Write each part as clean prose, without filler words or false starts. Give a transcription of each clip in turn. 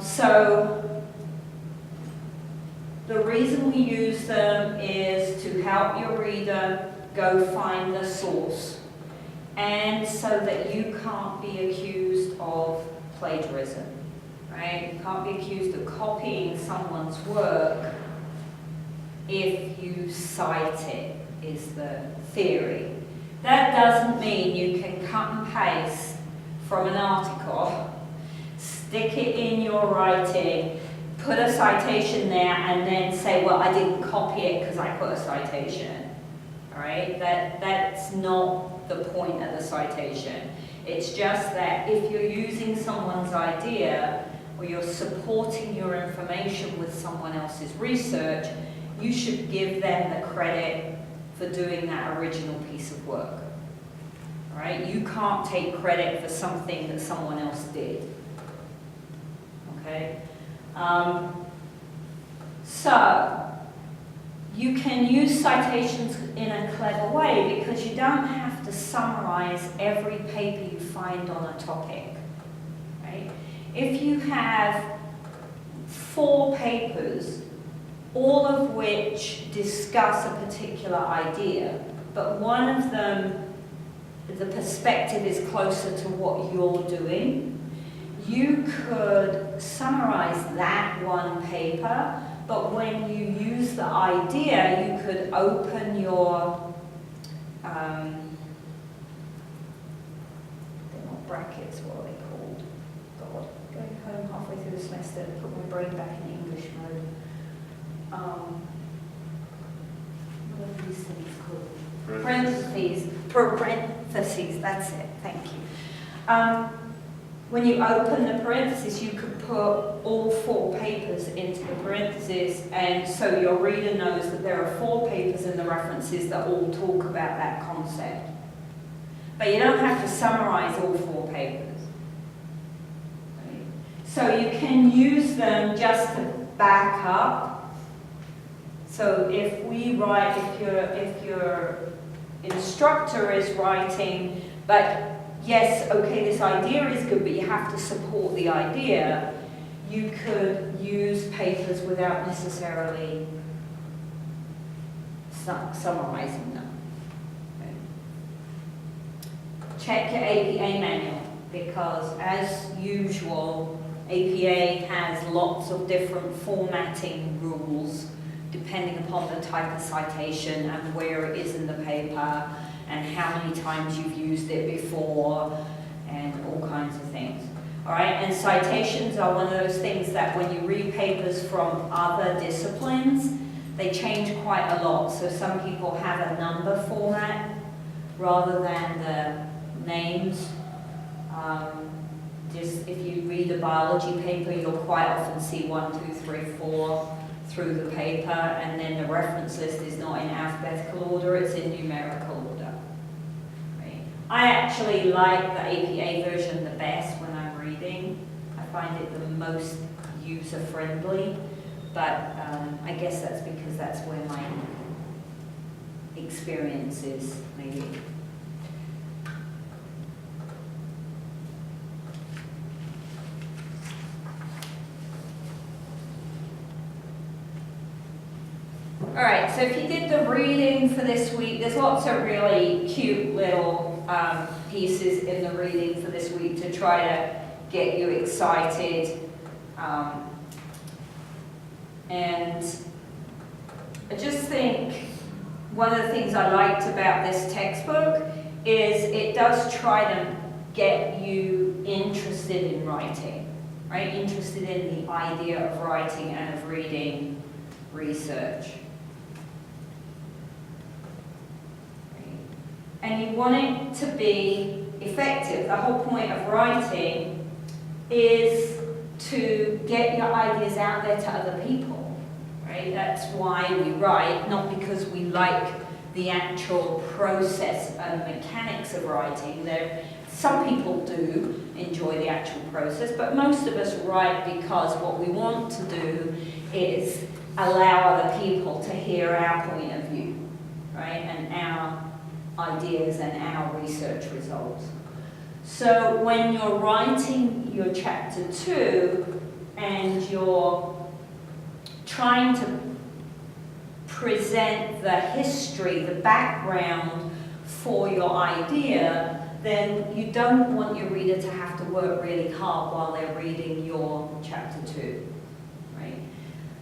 So the reason we use them is to help your reader go find the source, and so that you can't be accused of plagiarism, right? You can't be accused of copying someone's work if you cite it, is the theory. That doesn't mean you can cut and paste from an article, stick it in your writing, put a citation there, and then say, well, I didn't copy it because I put a citation. All right? That's not the point of the citation. It's just that if you're using someone's idea or you're supporting your information with someone else's research, you should give them the credit for doing that original piece of work. All right? You can't take credit for something that someone else did. Okay? So, you can use citations in a clever way because you don't have to summarize every paper you find on a topic. Right? If you have 4 papers, all of which discuss a particular idea, but one of them, the perspective is closer to what you're doing, you could summarize that one paper, but when you use the idea, you could open your, they're not brackets, what are they called? God, going home halfway through the semester to put my brain back in English mode. What are these things called? Parentheses, that's it, thank you. When you open the parentheses, you could put all 4 papers into the parentheses, and so your reader knows that there are 4 papers in the references that all talk about that concept. But you don't have to summarize all 4 papers. Right? So you can use them just to back up. So if we write, if your instructor is writing, but yes, okay, this idea is good, but you have to support the idea, you could use papers without necessarily summarizing them. Okay. Check your APA manual, because as usual, APA has lots of different formatting rules depending upon the type of citation and where it is in the paper, and how many times you've used it before, and all kinds of things. All right, and citations are one of those things that when you read papers from other disciplines, they change quite a lot. So some people have a number format rather than the names. Just if you read a biology paper, you'll quite often see 1, 2, 3, 4 through the paper, and then the reference list is not in alphabetical order, it's in numerical order. Right? I actually like the APA version the best when I'm reading. I find it the most user-friendly, but I guess that's because that's where my experience is, maybe. All right, so if you did the reading for this week, there's lots of really cute little pieces in the reading for this week to try to get you excited. And I just think one of the things I liked about this textbook is it does try to get you interested in writing, right? Interested in the idea of writing and of reading research. And you want it to be effective. The whole point of writing is to get your ideas out there to other people, right? That's why we write, not because we like the actual process and mechanics of writing. Some people do enjoy the actual process, but most of us write because what we want to do is allow other people to hear our point of view, right? And our ideas and our research results. So when you're writing your chapter 2, and you're trying to present the history, the background for your idea, then you don't want your reader to have to work really hard while they're reading your chapter 2, right?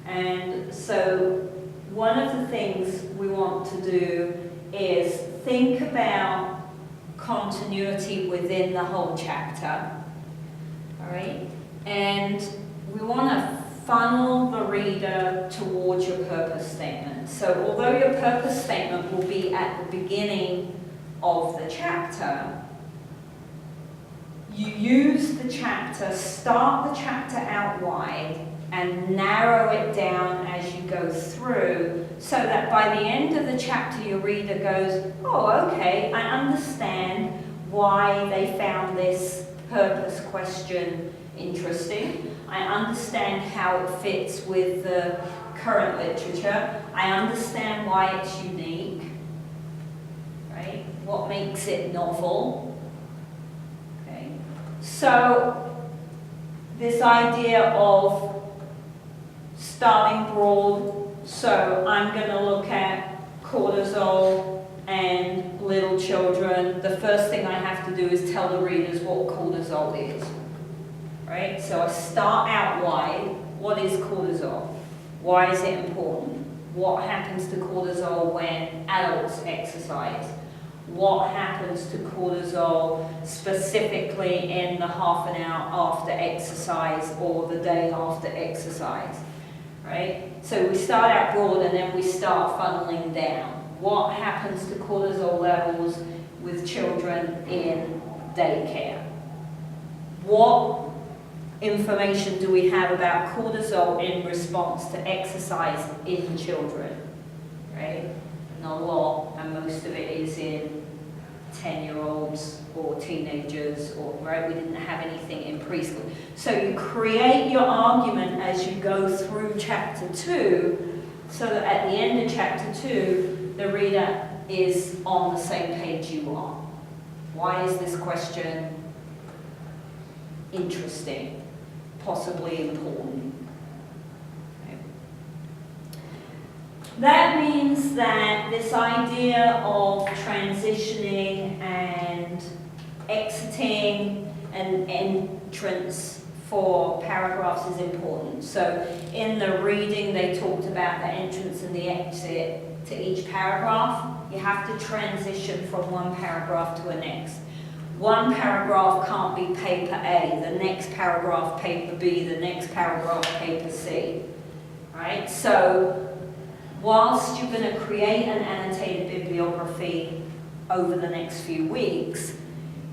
And so one of the things we want to do is think about continuity within the whole chapter, all right? And we want to funnel the reader towards your purpose statement. So although your purpose statement will be at the beginning of the chapter, you use the chapter, start the chapter out wide and narrow it down as you go through, so that by the end of the chapter your reader goes, oh, okay, I understand why they found this purpose question interesting. I understand how it fits with the current literature. I understand why it's unique, right? What makes it novel. Okay. So this idea of starting broad, so I'm going to look at cortisol and little children. The first thing I have to do is tell the readers what cortisol is. Right? So I start out wide. What is cortisol? Why is it important? What happens to cortisol when adults exercise? What happens to cortisol specifically in the half an hour after exercise or the day after exercise? Right? So we start out broad and then we start funneling down. What happens to cortisol levels with children in daycare? What information do we have about cortisol in response to exercise in children? Right? Not a lot, and most of it is in 10-year-olds or teenagers, or right? We didn't have anything in preschool. So you create your argument as you go through chapter 2, so that at the end of chapter 2, the reader is on the same page you are. Why is this question interesting, possibly important? Okay. That means that this idea of transitioning and exiting and entrance for paragraphs is important. So in the reading, they talked about the entrance and the exit to each paragraph. You have to transition from one paragraph to the next. One paragraph can't be paper A, the next paragraph paper B, the next paragraph paper C, right? So whilst you're going to create an annotated bibliography over the next few weeks,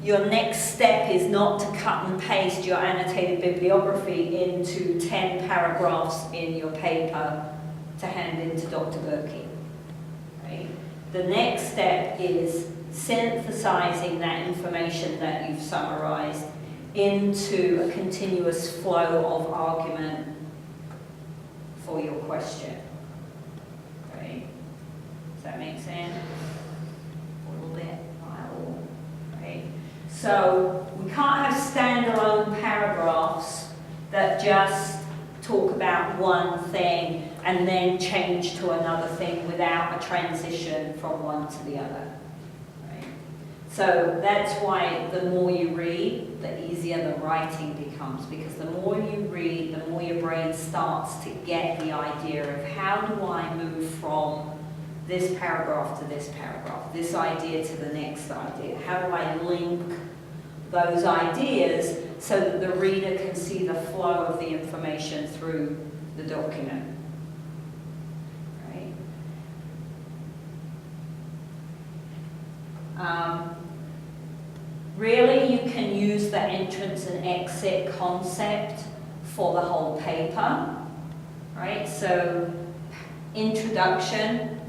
your next step is not to cut and paste your annotated bibliography into 10 paragraphs in your paper to hand in to Dr. Berkey, right? The next step is synthesizing that information that you've summarized into a continuous flow of argument for your question, right? Does that make sense? A little bit, not at all, right? So we can't have standalone paragraphs that just talk about one thing and then change to another thing without a transition from one to the other. So that's why the more you read, the easier the writing becomes, because the more you read, the more your brain starts to get the idea of how do I move from this paragraph to this paragraph, this idea to the next idea. How do I link those ideas so that the reader can see the flow of the information through the document? Really, you can use the entrance and exit concept for the whole paper, right? So, introduction,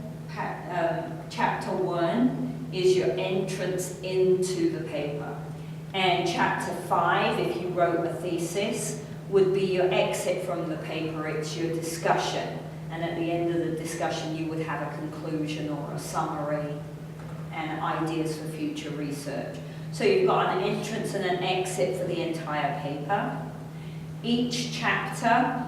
chapter 1 is your entrance into the paper. And chapter 5, if you wrote a thesis, would be your exit from the paper, it's your discussion. And at the end of the discussion, you would have a conclusion or a summary and ideas for future research. So you've got an entrance and an exit for the entire paper. Each chapter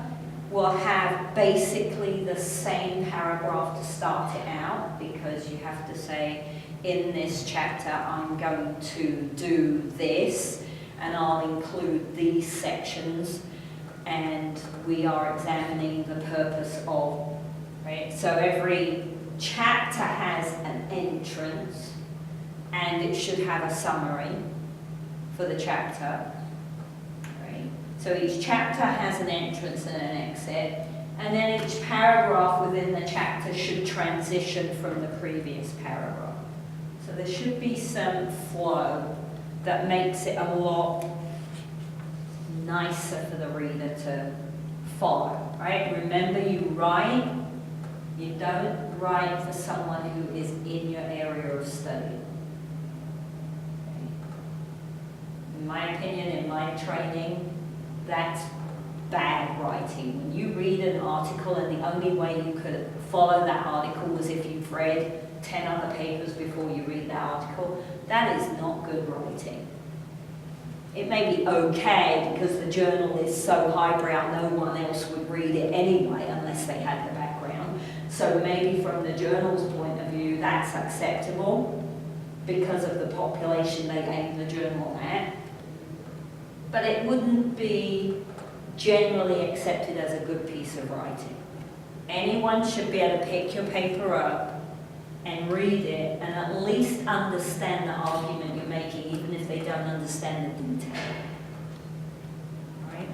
will have basically the same paragraph to start it out, because you have to say, in this chapter I'm going to do this, and I'll include these sections, and we are examining the purpose of, right? So every chapter has an entrance, and it should have a summary for the chapter, right? So each chapter has an entrance and an exit, and then each paragraph within the chapter should transition from the previous paragraph. So there should be some flow that makes it a lot nicer for the reader to follow, right? Remember, you write, you don't write for someone who is in your area of study. In my opinion, in my training, that's bad writing. When you read an article and the only way you could follow that article was if you've read 10 other papers before you read that article, that is not good writing. It may be okay because the journal is so highbrow no one else would read it anyway unless they had the background. So maybe from the journal's point of view that's acceptable because of the population they aim the journal at. But it wouldn't be generally accepted as a good piece of writing. Anyone should be able to pick your paper up and read it and at least understand the argument you're making, even if they don't understand the detail. Right?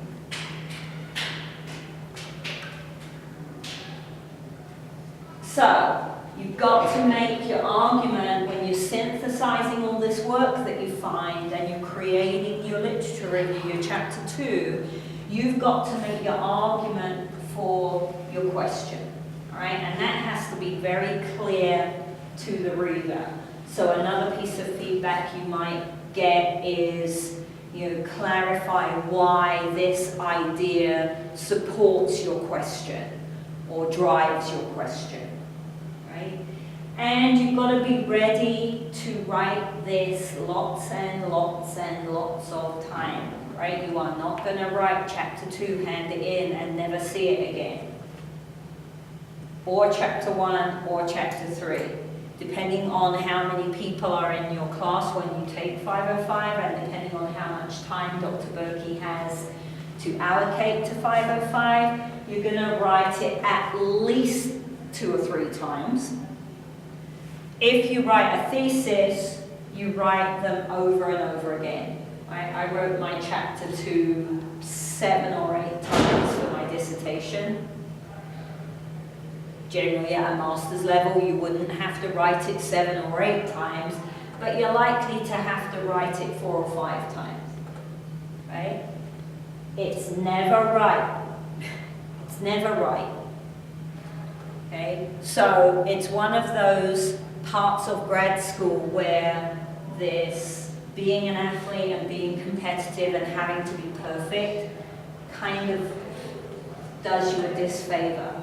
So, you've got to make your argument when you're synthesizing all this work that you find and you're creating your literature review, your chapter 2, you've got to make your argument for your question. All right? And that has to be very clear to the reader. So another piece of feedback you might get is, clarify why this idea supports your question or drives your question, right? And you've got to be ready to write this lots and lots and lots of time, right? You are not going to write chapter 2, hand it in, and never see it again. Or chapter 1 or chapter 3. Depending on how many people are in your class when you take 505 and depending on how much time Dr. Berkey has to allocate to 505, you're going to write it at least 2 or 3 times. If you write a thesis, you write them over and over again. I wrote my chapter 2 7 or 8 times for my dissertation. Generally at a master's level you wouldn't have to write it 7 or 8 times, but you're likely to have to write it 4 or 5 times, right? It's never right. It's never right. Okay? So it's one of those parts of grad school where this being an athlete and being competitive and having to be perfect kind of does you a disfavor,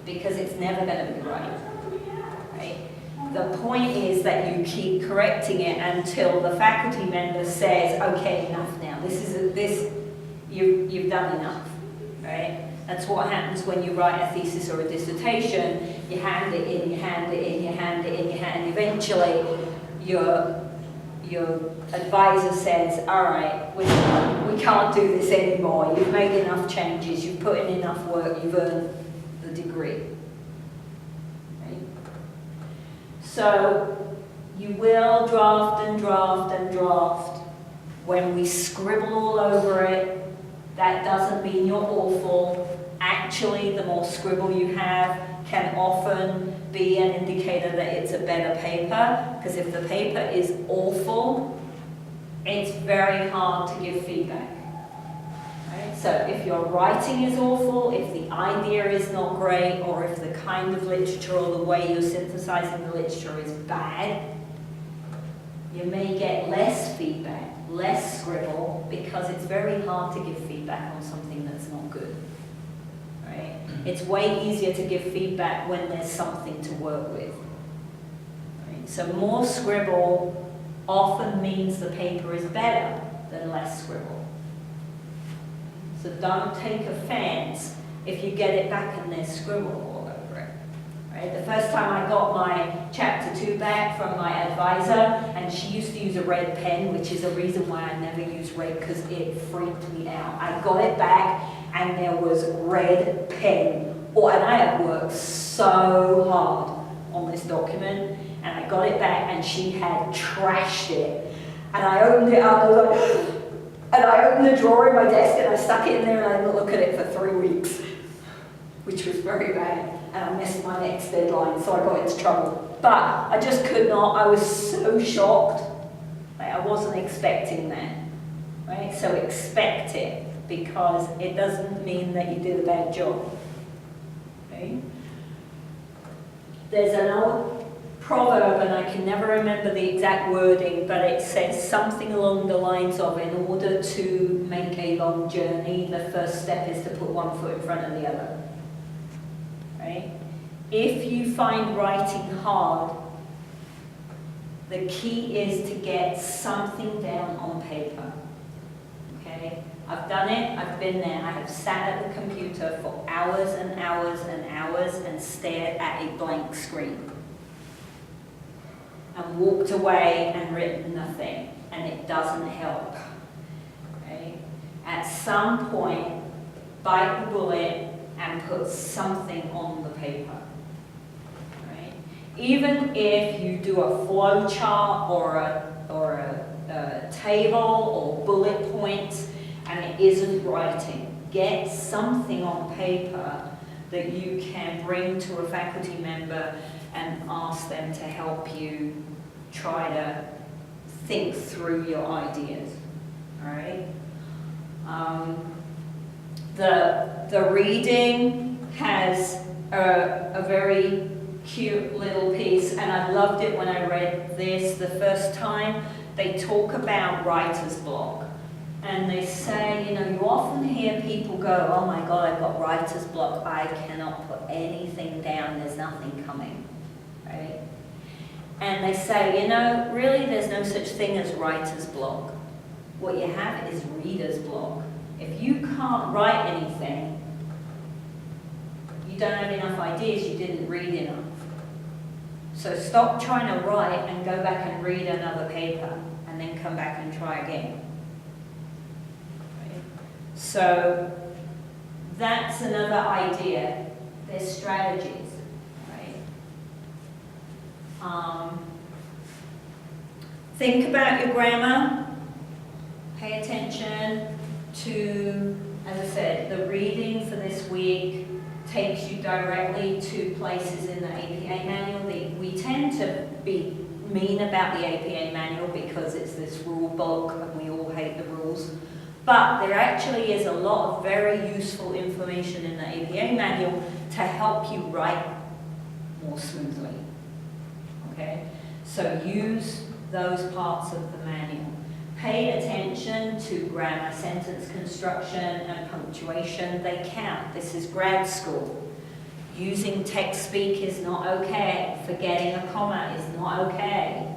because it's never going to be right. The point is that you keep correcting it until the faculty member says, okay, enough now. You've done enough, right? That's what happens when you write a thesis or a dissertation. You hand it in, you hand it in, you hand it in, you hand. Eventually, your advisor says, all right, we can't do this anymore. You've made enough changes. You've put in enough work. You've earned the degree. Right? So you will draft and draft and draft. When we scribble all over it, that doesn't mean you're awful. Actually, the more scribble you have can often be an indicator that it's a better paper, because if the paper is awful, it's very hard to give feedback. Right? So if your writing is awful, if the idea is not great, or if the kind of literature or the way you're synthesizing the literature is bad, you may get less feedback, less scribble, because it's very hard to give feedback on something that's not good. Right? It's way easier to give feedback when there's something to work with. Right? So more scribble often means the paper is better than less scribble. So don't take offense if you get it back and there's scribble all over it. Right? The first time I got my chapter 2 back from my advisor, and she used to use a red pen, which is a reason why I never use red, because it freaked me out. I got it back and there was red pen. Oh, and I had worked so hard on this document, and I got it back and she had trashed it. And I opened it up, and I opened the drawer in my desk and I stuck it in there and I didn't look at it for 3 weeks, which was very bad. And I missed my next deadline, so I got into trouble. But I just could not, I was so shocked. Like, I wasn't expecting that, right? So expect it, because it doesn't mean that you did a bad job, okay? There's an old proverb, and I can never remember the exact wording, but it says something along the lines of, in order to make a long journey, the first step is to put one foot in front of the other. Right? If you find writing hard, the key is to get something down on paper. Okay? I've done it, I've been there, I have sat at the computer for hours and hours and hours and stared at a blank screen. And walked away and written nothing, and it doesn't help. Right? At some point, bite the bullet and put something on the paper. Right? Even if you do a flow chart or a table or bullet points and it isn't writing, get something on paper that you can bring to a faculty member and ask them to help you try to think through your ideas. All right? The reading has a very cute little piece, and I loved it when I read this the first time. They talk about writer's block, and they say, you know, you often hear people go, oh my God, I've got writer's block, I cannot put anything down, there's nothing coming, right? And they say, you know, really there's no such thing as writer's block. What you have is reader's block. If you can't write anything, you don't have enough ideas, you didn't read enough. So stop trying to write and go back and read another paper and then come back and try again. Right? So that's another idea. There's strategies. Think about your grammar. Pay attention to, as I said, the reading for this week takes you directly to places in the APA manual. We tend to be mean about the APA manual because it's this rule book and we all hate the rules. But there actually is a lot of very useful information in the APA manual to help you write more smoothly. Okay? So use those parts of the manual. Pay attention to grammar, sentence construction, and punctuation. They count. This is grad school. Using text speak is not okay. Forgetting a comma is not okay.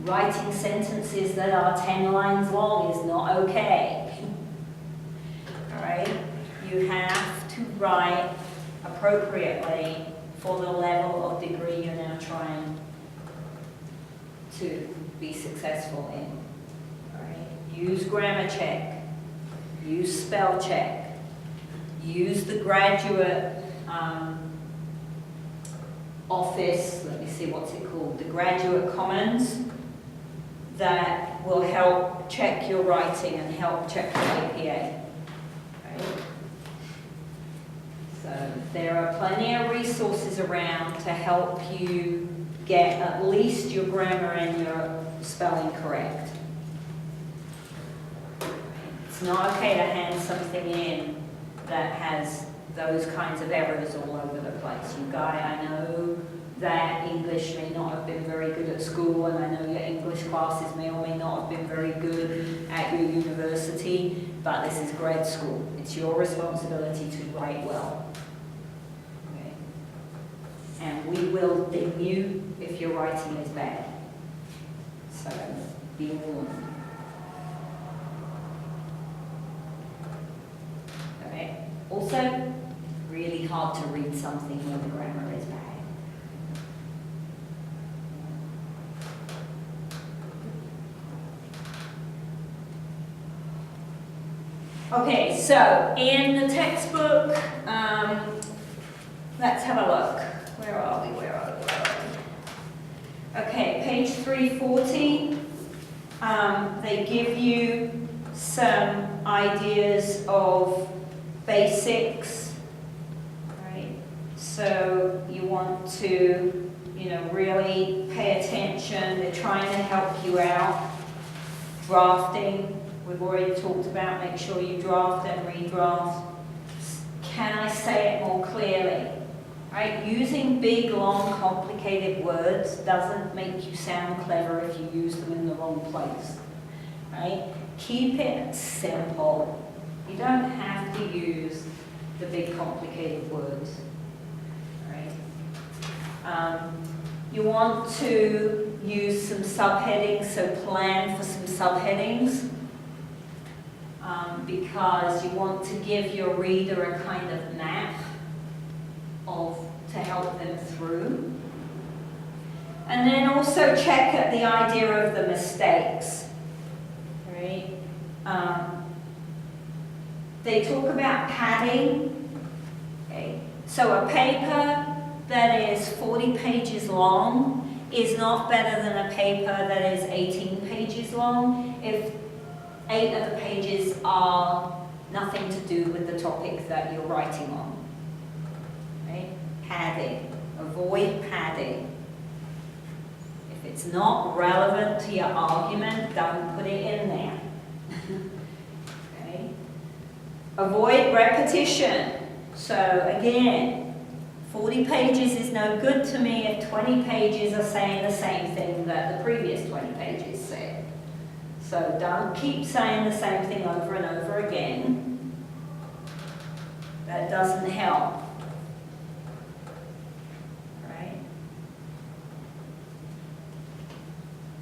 Writing sentences that are 10 lines long is not okay. All right? You have to write appropriately for the level of degree you're now trying to be successful in. All right? Use grammar check. Use spell check. Use the graduate office, let me see what's it called, the Graduate Commons, that will help check your writing and help check your APA. Right? So there are plenty of resources around to help you get at least your grammar and your spelling correct. It's not okay to hand something in that has those kinds of errors all over the place. You guys, I know that English may not have been very good at school, and I know your English classes may or may not have been very good at your university, but this is grad school. It's your responsibility to write well. Okay? And we will ding you if your writing is bad. So be warned. Also, really hard to read something where the grammar is bad. Okay, so in the textbook, let's have a look. Where are we? Okay, page 340. They give you some ideas of basics, right? So you want to, really pay attention. They're trying to help you out. Drafting, we've already talked about. Make sure you draft and redraft. Can I say it more clearly? Right? Using big, long, complicated words doesn't make you sound clever if you use them in the wrong place. Right? Keep it simple. You don't have to use the big, complicated words. Right? You want to use some subheadings, so plan for some subheadings, because you want to give your reader a kind of map to help them through. And then also check at the idea of the mistakes. Right? They talk about padding. Okay. So a paper that is 40 pages long is not better than a paper that is 18 pages long if 8 of the pages are nothing to do with the topic that you're writing on. Right? Padding. Avoid padding. If it's not relevant to your argument, don't put it in there. Okay? Avoid repetition. So again, 40 pages is no good to me if 20 pages are saying the same thing that the previous 20 pages said. So don't keep saying the same thing over and over again. That doesn't help. Right?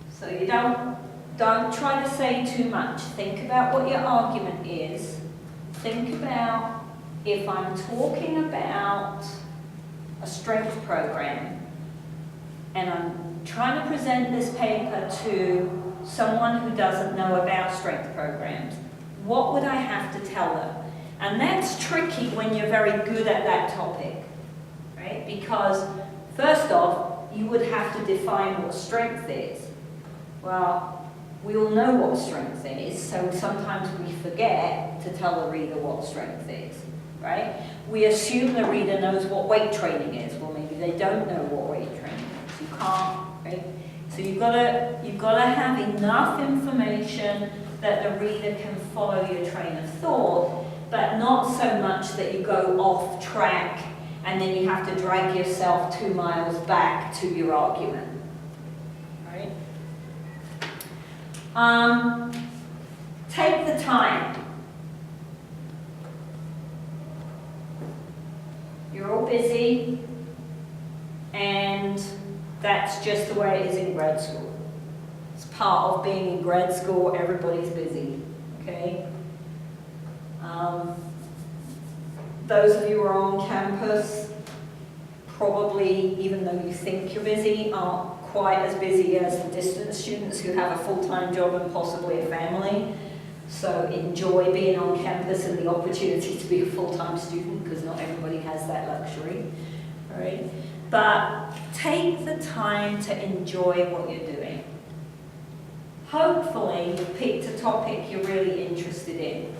So you don't try to say too much. Think about what your argument is. Think about if I'm talking about a strength program and I'm trying to present this paper to someone who doesn't know about strength programs, what would I have to tell them? And that's tricky when you're very good at that topic, right? Because first off, you would have to define what strength is. Well, we all know what strength is, so sometimes we forget to tell the reader what strength is, right? We assume the reader knows what weight training is. Well, maybe they don't know what weight training is. You can't, right? So you've got to have enough information that the reader can follow your train of thought, but not so much that you go off track and then you have to drag yourself 2 miles back to your argument. Right? Take the time. You're all busy, and that's just the way it is in grad school. It's part of being in grad school, everybody's busy, okay? Those of you who are on campus, probably, even though you think you're busy, aren't quite as busy as the distance students who have a full-time job and possibly a family. So enjoy being on campus and the opportunity to be a full-time student, because not everybody has that luxury, all right? But take the time to enjoy what you're doing. Hopefully you've picked a topic you're really interested in.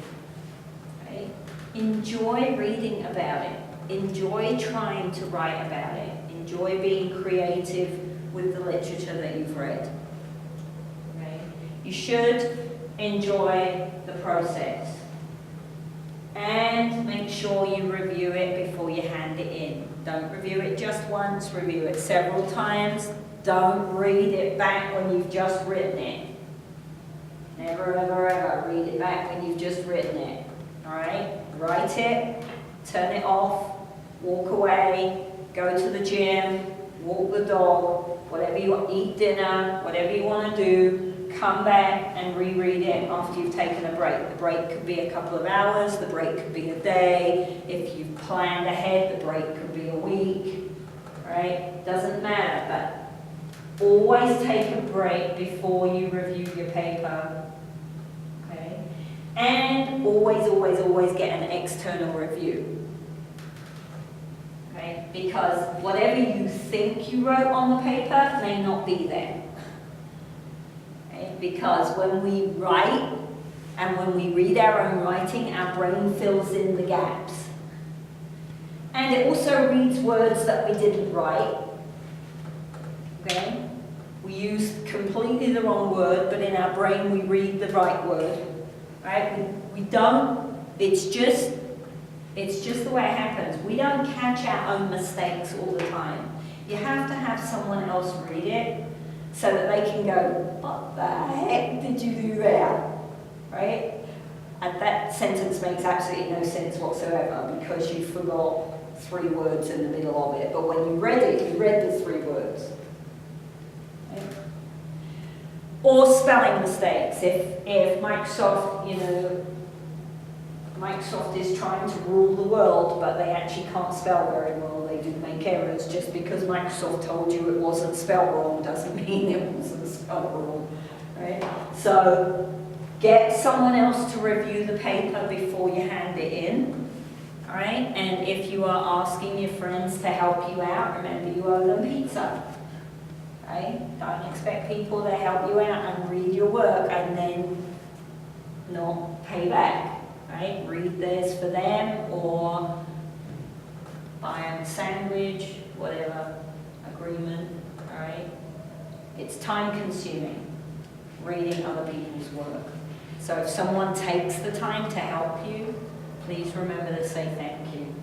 Right? Enjoy reading about it. Enjoy trying to write about it. Enjoy being creative with the literature that you've read. Okay? You should enjoy the process. And make sure you review it before you hand it in. Don't review it just once, review it several times. Don't read it back when you've just written it. Never, ever, ever read it back when you've just written it. All right? Write it, turn it off, walk away, go to the gym, walk the dog, whatever you want, eat dinner, whatever you want to do, come back and reread it after you've taken a break. The break could be a couple of hours, the break could be a day. If you've planned ahead, the break could be a week, right? Doesn't matter, but always take a break before you review your paper, okay? And always, always, always get an external review, okay? Because whatever you think you wrote on the paper may not be there. Because when we write and when we read our own writing, our brain fills in the gaps. And it also reads words that we didn't write. Okay? We used completely the wrong word, but in our brain we read the right word. Right? We don't, it's just the way it happens. We don't catch our own mistakes all the time. You have to have someone else read it, so that they can go, what the heck did you do there? Right? And that sentence makes absolutely no sense whatsoever because you forgot 3 words in the middle of it. But when you read it, you read the 3 words. Right? Or spelling mistakes. If Microsoft, Microsoft is trying to rule the world, but they actually can't spell very well. They do make errors. Just because Microsoft told you it wasn't spelled wrong doesn't mean it wasn't spelled wrong, right? So get someone else to review the paper before you hand it in, all right? And if you are asking your friends to help you out, remember you owe them pizza, right? Don't expect people to help you out and read your work and then not pay back. Right? Read theirs for them or buy them a sandwich, whatever agreement, all right? It's time consuming, reading other people's work. So if someone takes the time to help you, please remember to say thank you.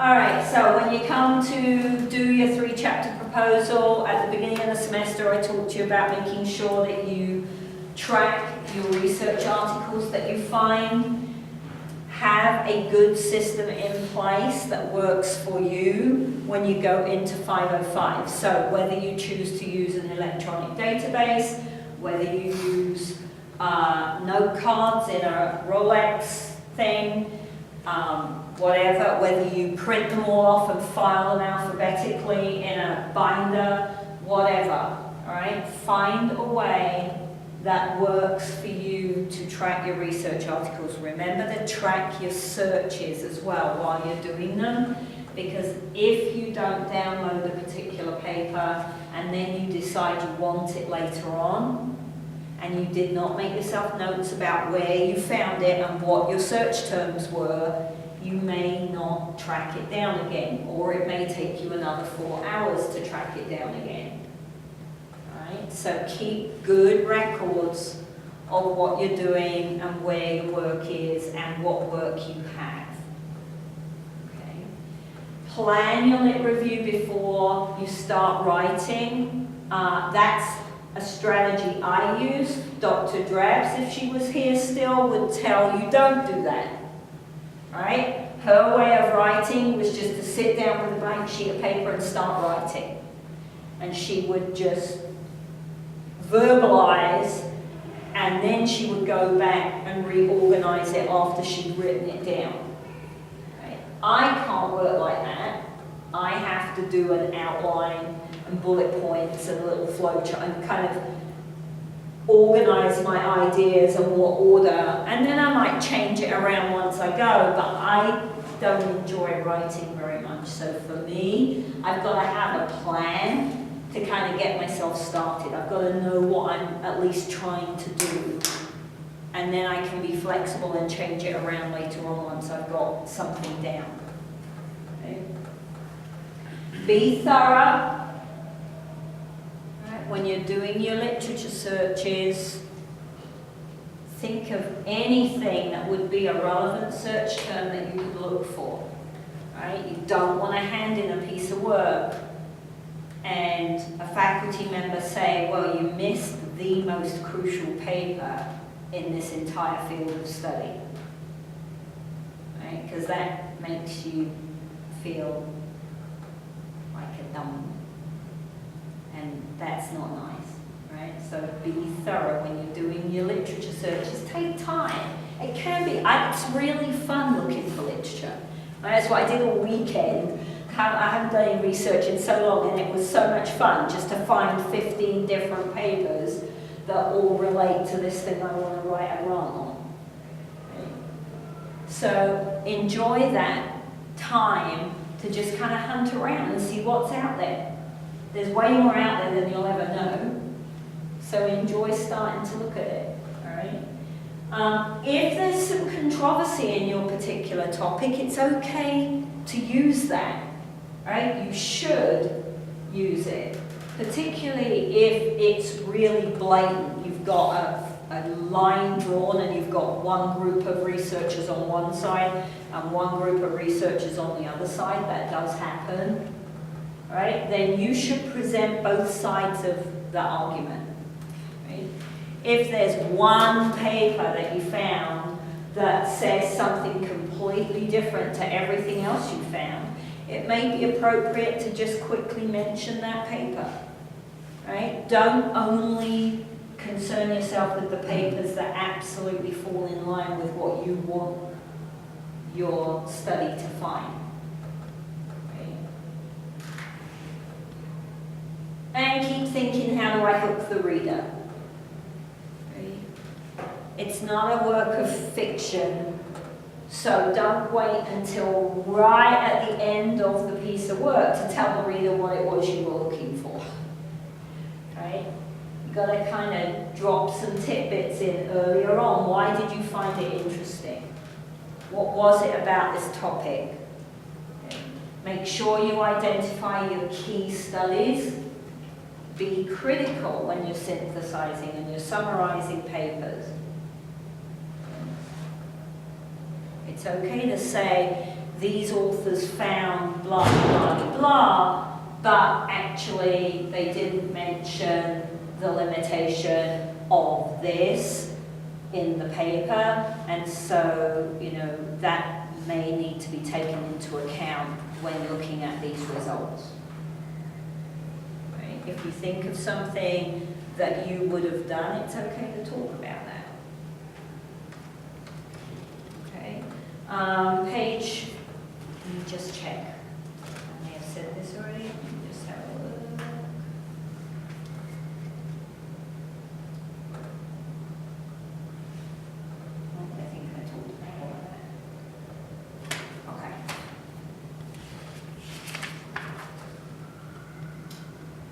All right, so when you come to do your 3-chapter proposal, at the beginning of the semester I talked to you about making sure that you track your research articles that you find, have a good system in place that works for you when you go into 505. So whether you choose to use an electronic database, whether you use note cards in a Rolex thing, whatever, whether you print them all off and file them alphabetically in a binder, whatever, all right? Find a way that works for you to track your research articles. Remember to track your searches as well while you're doing them, because if you don't download a particular paper and then you decide you want it later on, and you did not make yourself notes about where you found it and what your search terms were, you may not track it down again, or it may take you another 4 hours to track it down again. So keep good records of what you're doing and where your work is and what work you have. Okay. Plan your lit review before you start writing. That's a strategy I use. Dr. Drabs, if she was here still, would tell you don't do that. Right? Her way of writing was just to sit down with a blank sheet of paper and start writing. And she would just verbalize, and then she would go back and reorganize it after she'd written it down. Right? I can't work like that. I have to do an outline and bullet points and a little flow chart and kind of organize my ideas in what order, and then I might change it around once I go, but I don't enjoy writing very much. So for me, I've got to have a plan to kind of get myself started. I've got to know what I'm at least trying to do. And then I can be flexible and change it around later on once I've got something down. Okay? Be thorough. Right? When you're doing your literature searches, think of anything that would be a relevant search term that you could look for. Right? You don't want to hand in a piece of work and a faculty member say, well, you missed the most crucial paper in this entire field of study. Right? Because that makes you feel like a dumb and that's not nice, right? So be thorough when you're doing your literature searches. Take time. It can be, it's really fun looking for literature. That's what I did all weekend. I haven't done any research in so long, and it was so much fun just to find 15 different papers that all relate to this thing I want to write a rant on. Okay. So enjoy that time to just kind of hunt around and see what's out there. There's way more out there than you'll ever know. So enjoy starting to look at it. All right. If there's some controversy in your particular topic, it's okay to use that. Right? You should use it, particularly if it's really blatant. You've got a line drawn and you've got one group of researchers on one side and one group of researchers on the other side. That does happen. Right? Then you should present both sides of the argument. Right? If there's one paper that you found that says something completely different to everything else you found, it may be appropriate to just quickly mention that paper, right? Don't only concern yourself with the papers that absolutely fall in line with what you want your study to find. Right? And keep thinking, how do I hook the reader? Right? It's not a work of fiction. So don't wait until right at the end of the piece of work to tell the reader what it was you were looking for. Right? You've got to kind of drop some tidbits in earlier on. Why did you find it interesting? What was it about this topic? Okay. Make sure you identify your key studies. Be critical when you're synthesizing and you're summarizing papers. It's okay to say, these authors found blah, blah, blah, but actually they didn't mention the limitation of this in the paper, and so, you know, that may need to be taken into account when looking at these results. Right? If you think of something that you would have done, it's okay to talk about that. Page, let me just check. I may have said this already. Let me just have a look. I think I talked about all of that. Okay.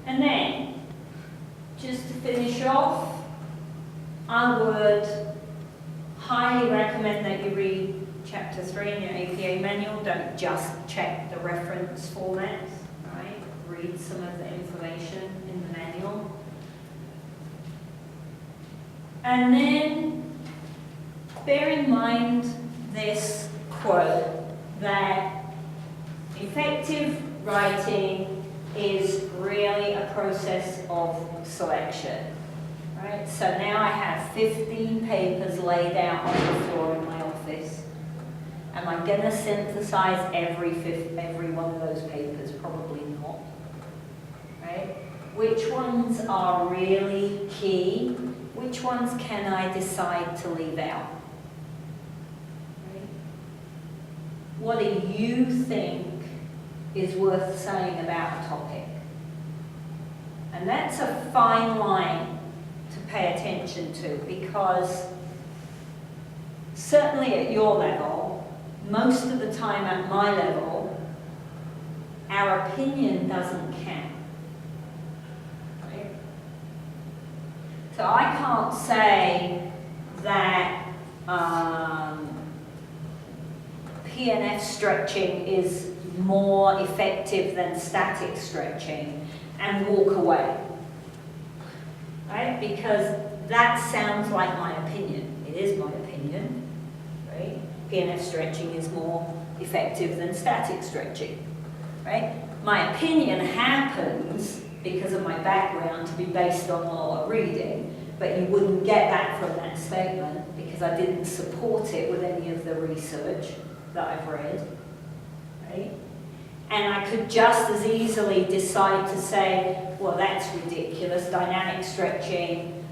And then, just to finish off, I would highly recommend that you read Chapter 3 in your APA manual. Don't just check the reference formats, right? Read some of the information in the manual. And then bear in mind this quote, that effective writing is really a process of selection. Right? So now I have 15 papers laid out on the floor in my office. Am I going to synthesize every one of those papers? Probably not. Right? Which ones are really key? Which ones can I decide to leave out? Right? What do you think is worth saying about a topic? And that's a fine line to pay attention to, because certainly at your level, most of the time at my level, our opinion doesn't count. Right? So I can't say that PNF stretching is more effective than static stretching and walk away. Right? Because that sounds like my opinion. It is my opinion. Right? PNF stretching is more effective than static stretching, right? My opinion happens, because of my background, to be based on a lot of reading, but you wouldn't get that from that statement because I didn't support it with any of the research that I've read, right? And I could just as easily decide to say, well, that's ridiculous. Dynamic stretching,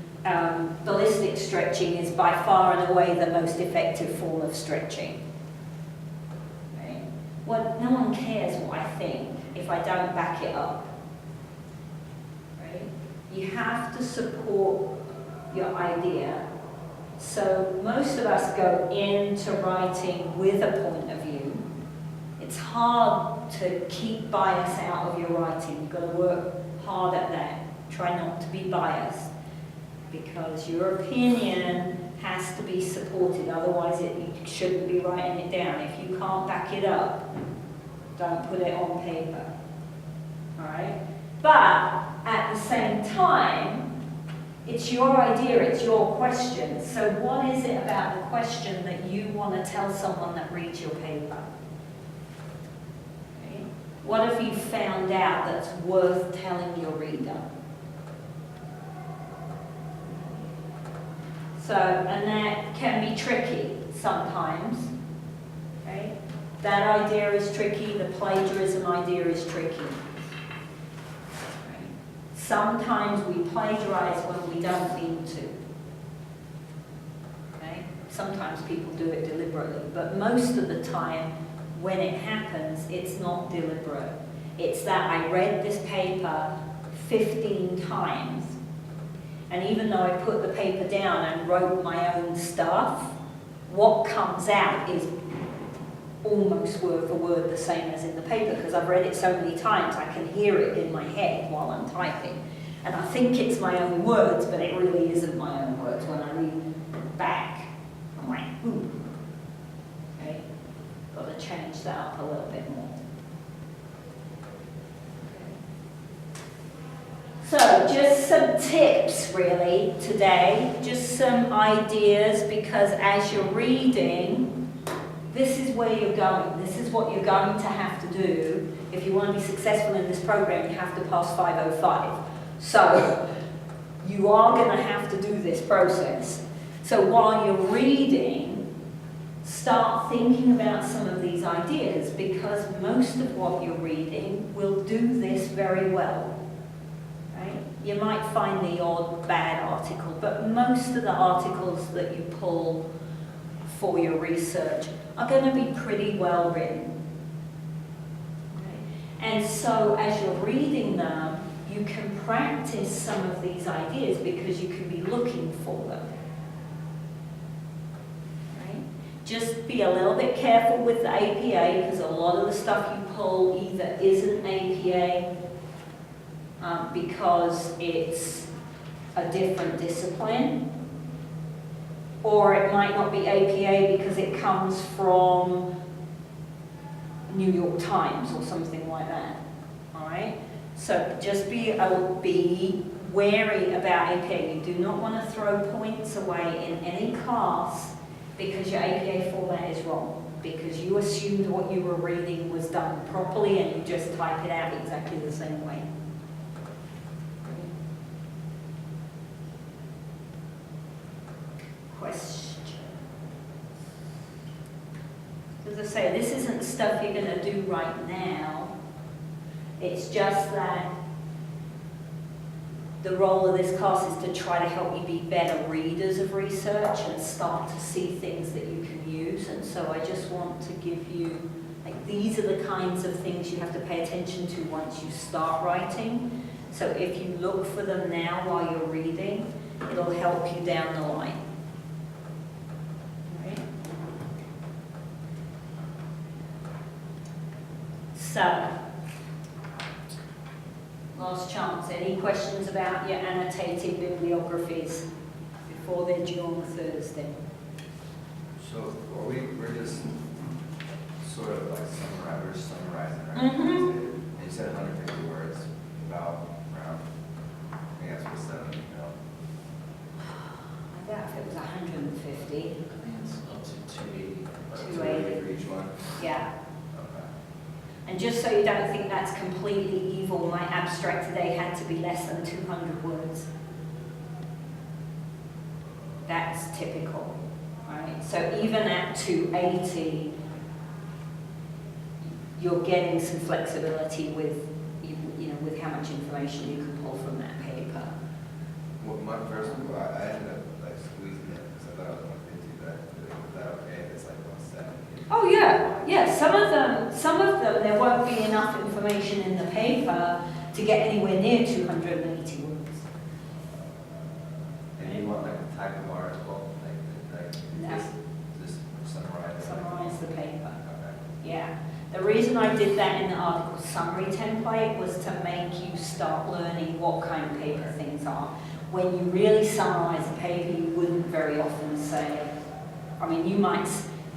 ballistic stretching is by far and away the most effective form of stretching. Right? Well, no one cares what I think if I don't back it up. Right? You have to support your idea. So most of us go into writing with a point of view. It's hard to keep bias out of your writing. You've got to work hard at that. Try not to be biased, because your opinion has to be supported. Otherwise, you shouldn't be writing it down. If you can't back it up, don't put it on paper. All right? But at the same time, it's your idea, it's your question. So what is it about the question that you want to tell someone that reads your paper? Okay. What have you found out that's worth telling your reader? So, and that can be tricky sometimes. Okay. That idea is tricky, the plagiarism idea is tricky. Sometimes we plagiarize when we don't mean to. Okay? Sometimes people do it deliberately, but most of the time when it happens, it's not deliberate. It's that I read this paper 15 times, and even though I put the paper down and wrote my own stuff, what comes out is almost word for word the same as in the paper, because I've read it so many times I can hear it in my head while I'm typing. And I think it's my own words, but it really isn't my own words. When I read back, I'm like, ooh. Okay? Got to change that up a little bit more. So just some tips really today, just some ideas, because as you're reading, this is where you're going. This is what you're going to have to do. If you want to be successful in this program, you have to pass 505. So you are going to have to do this process. So while you're reading, start thinking about some of these ideas, because most of what you're reading will do this very well. Right? You might find the odd bad article, but most of the articles that you pull for your research are going to be pretty well written. Okay? And so as you're reading them, you can practice some of these ideas because you can be looking for them. Right? Just be a little bit careful with the APA, because a lot of the stuff you pull either isn't APA because it's a different discipline, or it might not be APA because it comes from New York Times or something like that. All right? So just be wary about APA. You do not want to throw points away in any class because your APA format is wrong, because you assumed what you were reading was done properly and you just type it out exactly the same way. Questions? As I say, this isn't stuff you're going to do right now. It's just that the role of this class is to try to help you be better readers of research and start to see things that you can use. And so I just want to give you, like, these are the kinds of things you have to pay attention to once you start writing. So if you look for them now while you're reading, it'll help you down the line. So, last chance. Any questions about your annotated bibliographies before they're due on Thursday? So, we're just sort of like summarizing, right? Mm-hmm. And you said 150 words, about around, I think that's what's 7, I doubt if it was 150. I think it's up to 280. 280 for each one. Yeah. Okay. And just so you don't think that's completely evil, my abstract today had to be less than 200 words. That's typical, right? So even at 280, you're getting some flexibility with, you know, with how much information you can pull from that paper. Well, my first one, I ended up like squeezing it because I thought I was going to do that. Was that okay? It's like 170. Oh yeah, yeah. Some of them, there won't be enough information in the paper to get anywhere near 280 words. And you want like a type of article, No. just summarize. Summarize the paper. Okay. Yeah. The reason I did that in the article summary template was to make you start learning what kind of paper things are. When you really summarize a paper, you wouldn't very often say, I mean, you might,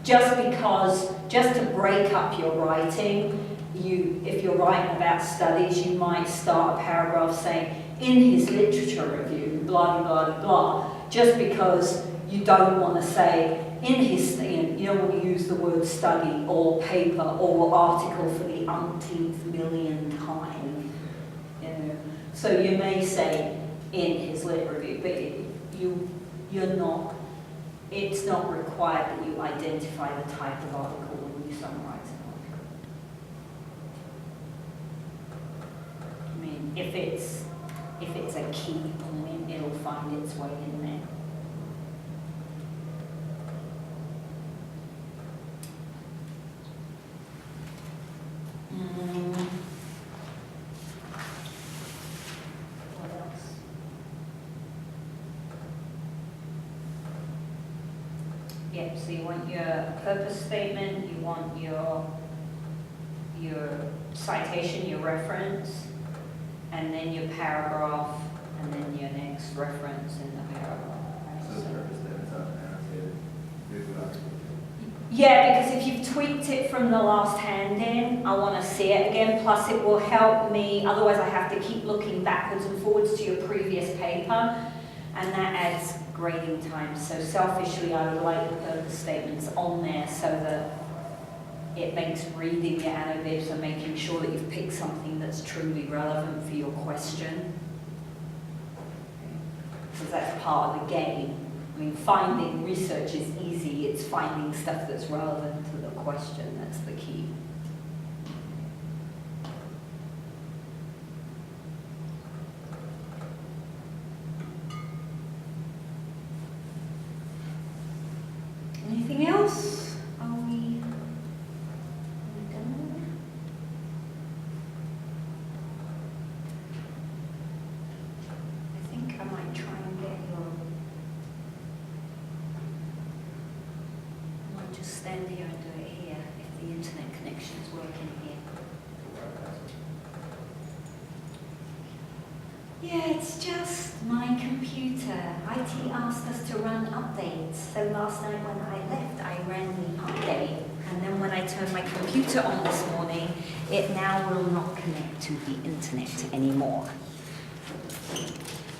just to break up your writing, if you're writing about studies, you might start a paragraph saying, in his literature review, blah, blah, blah, blah, just because you don't want to say, in his, you don't want to use the word study or paper or article for the umpteenth million time. You know? So you may say, in his lit review, but you're not, it's not required that you identify the type of article when you summarize an article. I mean, if it's a key point, it'll find its way in there. What else? Yep, so you want your purpose statement, you want your citation, your reference, and then your paragraph, and then your next reference in the paragraph. Right? So the purpose statement's not annotated. Here's what I- Yeah, because if you've tweaked it from the last hand in, I want to see it again, plus it will help me, otherwise I have to keep looking backwards and forwards to your previous paper, and that adds grading time. So selfishly, I would like the purpose statements on there so that it makes reading your annobibs and making sure that you've picked something that's truly relevant for your question. Because that's part of the game. I mean, finding research is easy, it's finding stuff that's relevant to the question that's the key. Anything else? Are we done? I think I might try and get your... I might just stand here and do it here if the internet connection's working here. Yeah, it's just my computer. IT asked us to run updates. So last night when I left, I ran the update. And then when I turned my computer on this morning, it now will not connect to the internet anymore.